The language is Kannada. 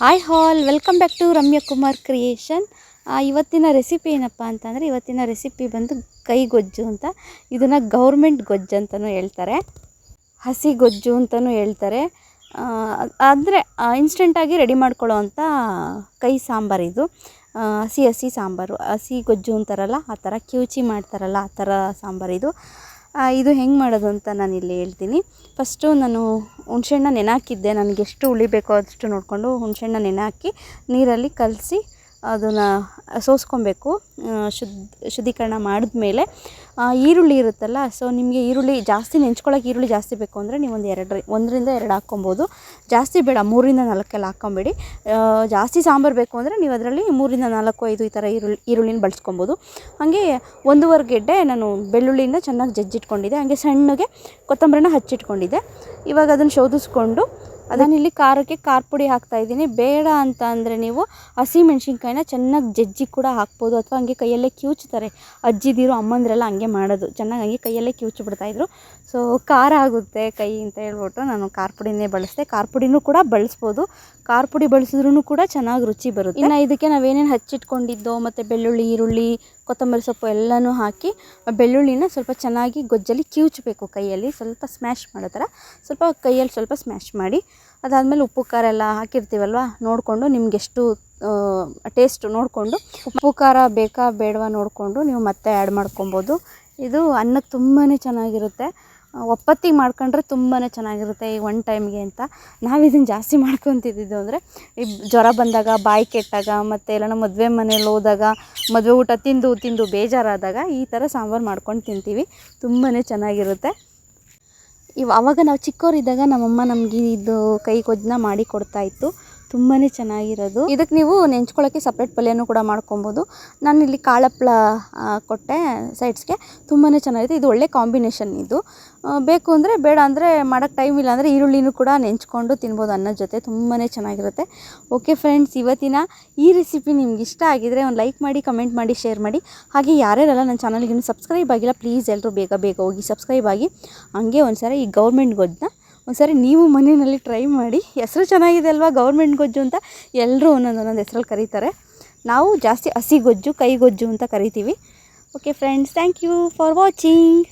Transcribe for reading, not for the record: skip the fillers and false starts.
Hi all, welcome back to Ramya Kumar creation. ಇವತ್ತಿನ ರೆಸಿಪಿ ಏನಪ್ಪ ಅಂತಂದರೆ, ಇವತ್ತಿನ ರೆಸಿಪಿ ಬಂದು ಕೈ ಗೊಜ್ಜು ಅಂತ. ಇದನ್ನು ಗೌರ್ಮೆಂಟ್ ಗೊಜ್ಜು ಅಂತಲೂ ಹೇಳ್ತಾರೆ, ಹಸಿ ಗೊಜ್ಜು ಅಂತಲೂ ಹೇಳ್ತಾರೆ. ಅಂದರೆ ಇನ್ಸ್ಟೆಂಟಾಗಿ ರೆಡಿ ಮಾಡ್ಕೊಳ್ಳೋ ಅಂಥ ಕೈ ಸಾಂಬಾರು ಇದು. ಹಸಿ ಸಾಂಬಾರು, ಹಸಿ ಗೊಜ್ಜು ಅಂತಾರಲ್ಲ ಆ ಥರ, ಕಿವುಚಿ ಮಾಡ್ತಾರಲ್ಲ ಆ ಥರ ಸಾಂಬಾರಿದು. ಇದು ಹೆಂಗೆ ಮಾಡೋದು ಅಂತ ನಾನು ಇಲ್ಲಿ ಹೇಳ್ತೀನಿ. ಫಸ್ಟು ನಾನು ಹುಣ್ಸೆಹಣ್ಣ ನೆನೆಹಾಕಿದ್ದೆ. ನನಗೆ ಎಷ್ಟು ಹುಳಿ ಬೇಕೋ ಅಷ್ಟು ನೋಡಿಕೊಂಡು ಹುಣ್ಸೆಹಣ್ಣ ನೆನೆಹಾಕಿ ನೀರಲ್ಲಿ ಕಲಸಿ ಅದನ್ನು ಸೋಸ್ಕೊಬೇಕು. ಶುದ್ಧೀಕರಣ ಮಾಡಿದ್ಮೇಲೆ ಈರುಳ್ಳಿ ಇರುತ್ತಲ್ಲ, ಸೊ ನಿಮಗೆ ಈರುಳ್ಳಿ ಜಾಸ್ತಿ ನೆಂಚ್ಕೊಳ್ಳೋಕೆ ಈರುಳ್ಳಿ ಜಾಸ್ತಿ ಬೇಕು ಅಂದರೆ ನೀವು ಒಂದರಿಂದ ಎರಡು ಹಾಕ್ಕೊಬೋದು. ಜಾಸ್ತಿ ಬೇಡ, 3ರಿಂದ 4 ಹಾಕ್ಕೊಬೇಡಿ. ಜಾಸ್ತಿ ಸಾಂಬಾರು ಬೇಕು ಅಂದರೆ ನೀವು ಅದರಲ್ಲಿ 3ರಿಂದ 4, 5 ಈ ಥರ ಈರುಳ್ಳಿನ ಬಳಸ್ಕೊಬೋದು. ಹಾಗೆ 1.5 ಗೆಡ್ಡೆ ನಾನು ಬೆಳ್ಳುಳ್ಳಿನ ಚೆನ್ನಾಗಿ ಜಜ್ಜಿಟ್ಕೊಂಡಿದ್ದೆ. ಹಾಗೆ ಸಣ್ಣಗೆ ಕೊತ್ತಂಬರಿನ ಹಚ್ಚಿಟ್ಕೊಂಡಿದ್ದೆ. ಇವಾಗ ಅದನ್ನು ಶೋಧಿಸ್ಕೊಂಡು ಅದನ್ನಿಲ್ಲಿ ಖಾರಕ್ಕೆ ಖಾರ ಪುಡಿ ಹಾಕ್ತಾಯಿದ್ದೀನಿ. ಬೇಡ ಅಂತ ಅಂದರೆ ನೀವು ಹಸಿ ಮೆಣಸಿನ್ಕಾಯಿನ ಚೆನ್ನಾಗಿ ಜಜ್ಜಿ ಕೂಡ ಹಾಕ್ಬೋದು, ಅಥವಾ ಹಂಗೆ ಕೈಯಲ್ಲೇ ಕಿವುಚ್ತಾರೆ. ಅಜ್ಜಿದಿರು ಅಮ್ಮಂದಿರೆಲ್ಲ ಹಂಗೆ ಮಾಡೋದು, ಚೆನ್ನಾಗಿ ಹಂಗೆ ಕೈಯಲ್ಲೇ ಕಿವುಚಿ ಬಿಡ್ತಾಯಿದ್ರು. ಸೊ ಖಾರ ಆಗುತ್ತೆ ಕೈ ಅಂತ ಹೇಳ್ಬಿಟ್ಟು ನಾನು ಖಾರ ಪುಡಿನೇ ಬಳಸಿದೆ. ಖಾರ ಪುಡಿನೂ ಕೂಡ ಬಳಸ್ಬೋದು, ಖಾರ ಪುಡಿ ಬಳಸಿದ್ರೂ ಕೂಡ ಚೆನ್ನಾಗಿ ರುಚಿ ಬರುತ್ತೆ. ಇನ್ನು ಇದಕ್ಕೆ ನಾವೇನೇನು ಹಚ್ಚಿಟ್ಕೊಂಡಿದ್ದೋ ಮತ್ತು ಬೆಳ್ಳುಳ್ಳಿ, ಈರುಳ್ಳಿ, ಕೊತ್ತಂಬರಿ ಸೊಪ್ಪು ಎಲ್ಲನೂ ಹಾಕಿ ಬೆಳ್ಳುಳ್ಳಿನ ಸ್ವಲ್ಪ ಚೆನ್ನಾಗಿ ಗೊಜ್ಜಲ್ಲಿ ಕಿವುಚಬೇಕು. ಕೈಯಲ್ಲಿ ಸ್ವಲ್ಪ ಸ್ಮ್ಯಾಶ್ ಮಾಡೋ ಥರ ಸ್ವಲ್ಪ ಕೈಯಲ್ಲಿ ಸ್ವಲ್ಪ ಸ್ಮ್ಯಾಶ್ ಮಾಡಿ, ಅದಾದಮೇಲೆ ಉಪ್ಪು ಖಾರ ಎಲ್ಲ ಹಾಕಿರ್ತೀವಲ್ವ, ನೋಡಿಕೊಂಡು ನಿಮಗೆಷ್ಟು ಟೇಸ್ಟು ನೋಡಿಕೊಂಡು ಉಪ್ಪು ಖಾರ ಬೇಕಾ ಬೇಡವಾ ನೋಡಿಕೊಂಡು ನೀವು ಮತ್ತೆ ಆ್ಯಡ್ ಮಾಡ್ಕೊಬೋದು. ಇದು ಅನ್ನಕ್ಕೆ ತುಂಬಾ ಚೆನ್ನಾಗಿರುತ್ತೆ. ಒಪ್ಪತ್ತಿಗೆ ಮಾಡ್ಕೊಂಡ್ರೆ ತುಂಬಾ ಚೆನ್ನಾಗಿರುತ್ತೆ. ಈ ಒನ್ ಟೈಮ್ಗೆ ಅಂತ ನಾವು ಇದನ್ನು ಜಾಸ್ತಿ ಮಾಡ್ಕೊತಿದ್ದು ಅಂದರೆ ಈ ಜ್ವರ ಬಂದಾಗ, ಬಾಯಿ ಕೆಟ್ಟಾಗ, ಮತ್ತು ಎಲ್ಲ ಮದುವೆ ಮನೇಲಿ ಹೋದಾಗ, ಮದುವೆ ಊಟ ತಿಂದು ಬೇಜಾರಾದಾಗ ಈ ಥರ ಸಾಂಬಾರು ಮಾಡ್ಕೊಂಡು ತಿಂತೀವಿ. ತುಂಬಾ ಚೆನ್ನಾಗಿರುತ್ತೆ. ಆವಾಗ ನಾವು ಚಿಕ್ಕವರಿದ್ದಾಗ ನಮ್ಮಮ್ಮ ನಮಗೆ ಇದು ಕೈ ಗೊಜ್ಜನ್ನ ಮಾಡಿ ಕೊಡ್ತಾಯಿತ್ತು. ತುಂಬಾ ಚೆನ್ನಾಗಿರೋದು. ಇದಕ್ಕೆ ನೀವು ನೆಂಚ್ಕೊಳ್ಳೋಕ್ಕೆ ಸಪ್ರೇಟ್ ಪಲ್ಯನೂ ಕೂಡ ಮಾಡ್ಕೊಬೋದು. ನಾನಿಲ್ಲಿ ಕಾಳಪ್ಪಳ ಕೊಟ್ಟೆ ಸೈಡ್ಸ್ಗೆ. ತುಂಬಾ ಚೆನ್ನಾಗಿದೆ. ಇದು ಒಳ್ಳೆ ಕಾಂಬಿನೇಷನ್. ಇದು ಬೇಕು ಅಂದರೆ, ಬೇಡ ಅಂದರೆ ಮಾಡೋಕ್ಕೆ ಟೈಮ್ ಇಲ್ಲ ಅಂದರೆ ಈರುಳ್ಳಿನೂ ಕೂಡ ನೆಂಚ್ಕೊಂಡು ತಿನ್ಬೋದು ಅನ್ನದ ಜೊತೆ. ತುಂಬಾ ಚೆನ್ನಾಗಿರುತ್ತೆ. ಓಕೆ ಫ್ರೆಂಡ್ಸ್, ಇವತ್ತಿನ ಈ ರೆಸಿಪಿ ನಿಮ್ಗೆ ಇಷ್ಟ ಆಗಿದರೆ ಒಂದು ಲೈಕ್ ಮಾಡಿ, ಕಮೆಂಟ್ ಮಾಡಿ, ಶೇರ್ ಮಾಡಿ. ಹಾಗೆ ಯಾರ್ಯಾರೆಲ್ಲ ನನ್ನ ಚಾನಲ್ಗೆ ಇನ್ನೂ ಸಬ್ಸ್ಕ್ರೈಬ್ ಆಗಿಲ್ಲ, ಪ್ಲೀಸ್ ಎಲ್ಲರೂ ಬೇಗ ಹೋಗಿ ಸಬ್ಸ್ಕ್ರೈಬ್ ಆಗಿ. ಹಂಗೆ ಒಂದ್ಸರಿ ಈ ಗೌರ್ಮೆಂಟ್ ಗೊಜ್ಜನ್ನ ಒಂದ್ಸರಿ ನೀವು ಮನೆಯಲ್ಲಿ ಟ್ರೈ ಮಾಡಿ. ಹೆಸರು ಚೆನ್ನಾಗಿದೆ ಅಲ್ವಾ, ಗೌರ್ಮೆಂಟ್ ಗೊಜ್ಜು ಅಂತ. ಎಲ್ಲರೂ ಒಂದೊಂದು ಹೆಸರಲ್ಲಿ ಕರೀತಾರೆ. ನಾವು ಜಾಸ್ತಿ ಹಸಿ ಗೊಜ್ಜು, ಕೈ ಗೊಜ್ಜು ಅಂತ ಕರಿತೀವಿ. Okay friends, thank you for watching.